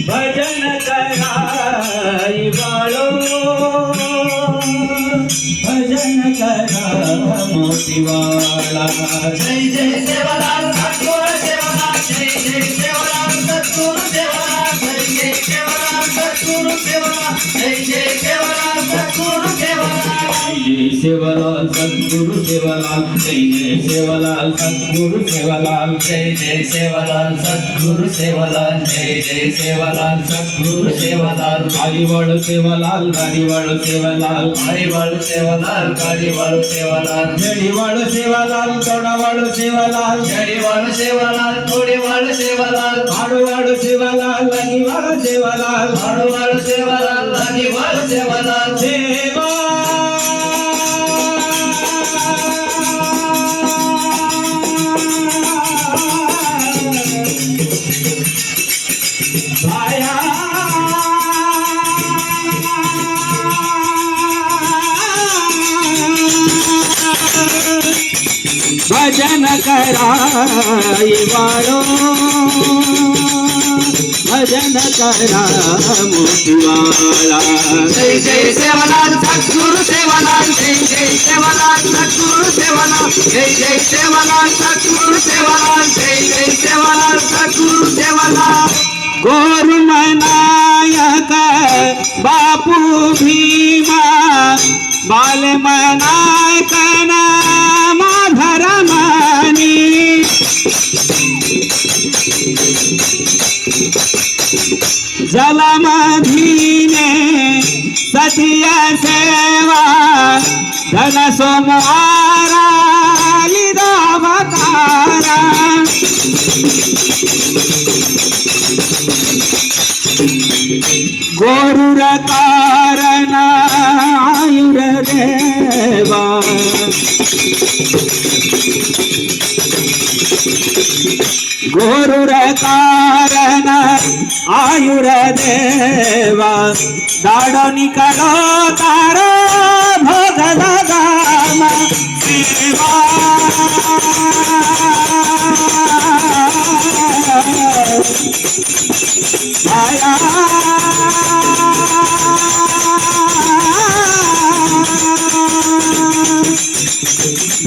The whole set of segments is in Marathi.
भजन कराई बाळो भजन करा मोतीवाळा जय जय सेवालाल सद्गुरु सेवालाल जय जय सेवालाल सद्गुरु सेवालाल जय जय सेवालाल सद्गुरु सेवालाल जय जय सेवालाल सद्गुरु सेवालाल जय सेवालाल सद्गुरु सेवालाल जय जय सेवालाल सद्गुरु सेवालाल जय जय सेवालाल सद्गुरु सेवालाल जय जय सेवालाल सद्गुरु सेवालाल गाडीवाळो सेवालाल गाडीवाळो सेवालाल हरिवाळू सेवालाल काळीवाळू सेवालाल जडीवाळो सेवालाल तोडावाळो सेवालाल जडीवाळू सेवालाल थोडीवाळू सेवालाल आडवाळो सेवालाल लागिवाळो सेवालाल हळूवाळू सेवालाल लागिवाळू सेवालाल सेवा भाया भजन कराई वाळो भजन करा मोतीवाळा जय जय सेवालाल सद्गुरु सेवालाल जय जय सेवालाल सद्गुरु सेवालाल जय जय सेवालाल सद्गुरु सेवालाल जय जय सेवालाल सद्गुरु सेवालाल गोरु मनायक बापू भीमा बाल मनायक माधर मनी जलमधीने सतिया सेवा धन सोमवारा लिदावतारा गोरुर कारण आयुर देवा गोरुर कारण आयुर देवा दाडो निकलो तारो भोग लगाम सेवा माया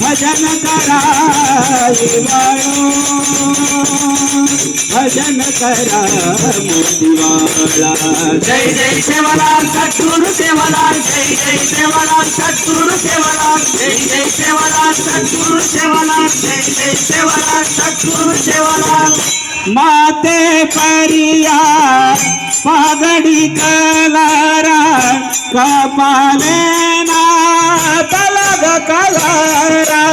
भजन कराई वाळो भजन करा मोतीवाळा जय जय सेवालाल सद्गुरु सेवालाल जय जय सेवालाल सद्गुरु सेवालाल जय जय सेवालाल सद्गुरु सेवालाल जय जय सेवालाल सद्गुरु सेवालाल माते परिया पगड़ी कलारा कपाले ना तलग कलारा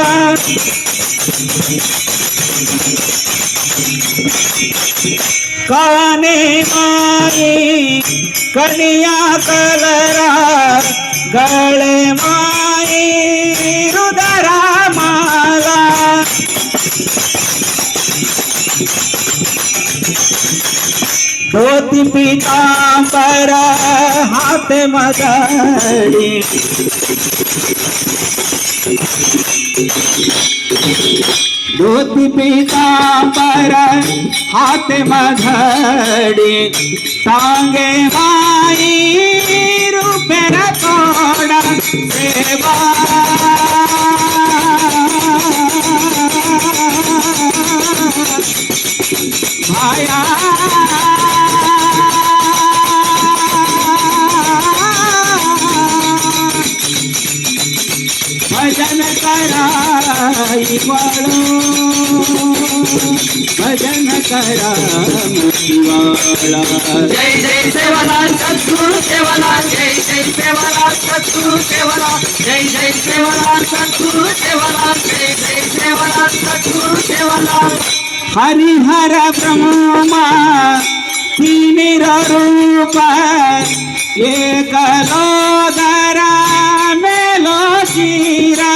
काने माई कनिया कलरा गले माई रुदरा माला धोती पीतांबर हाथ मदड़ी धोती पीतांबर हाथ मदड़ी टांगे माई रूपेर तोड़ा सेवा माया भजन कराई वाळो भजन करा मोतीवाळा जय जय सेवालाल सद्गुरु सेवालाल जय जय सेवालाल सद्गुरु सेवालाल जय जय सेवालाल सद्गुरु सेवालाल जय जय सेवालाल सद्गुरु सेवालाल हरिहर ब्रह्मा तीन रूप एक लोदरा मेलो शिरा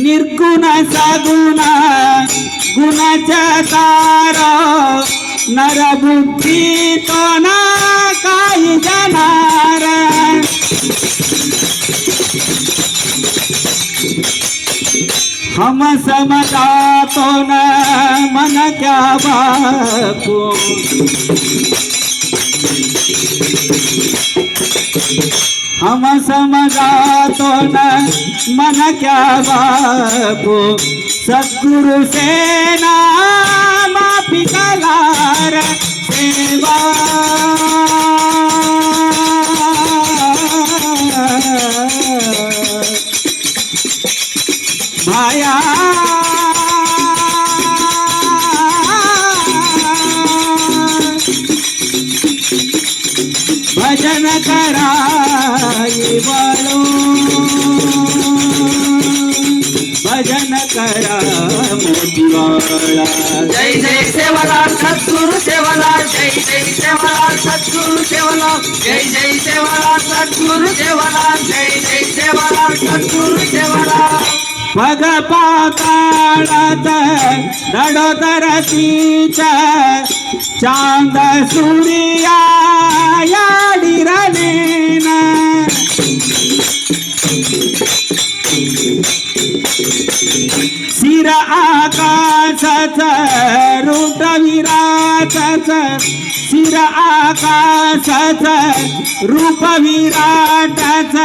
निर्गुण सगुण गुणाचा तारा नर बुद्धी तो ना काही जाणार हम समझातो न मन क्या बापू, हम समझातो न मन क्या बापू, सद्गुरु से ना माफी कलार सेवा। माया भजन कराई बोलो, भजन करा मोतीवाला। जय जय सेवालाल सद्गुरु सेवालाल, जय जय सेवालाल सद्गुरु सेवालाल, जय जय सेवालाल सद्गुरु सेवालाल, जय जय सेवालाल सद्गुरु सेवालाल। पग पाताळात नडोदरतीचा चांद सूर्या याडिरलेन, शिर आकाशाच रूप विराटच, शिर आकाशाच रूप विराटच,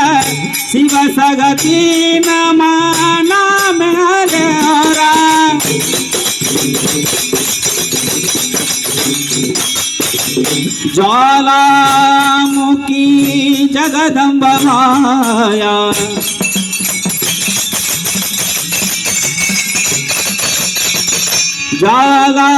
शिव सगतीन माना मेलेरा। ज्वालामुखी जगदंब माया, ज्वाला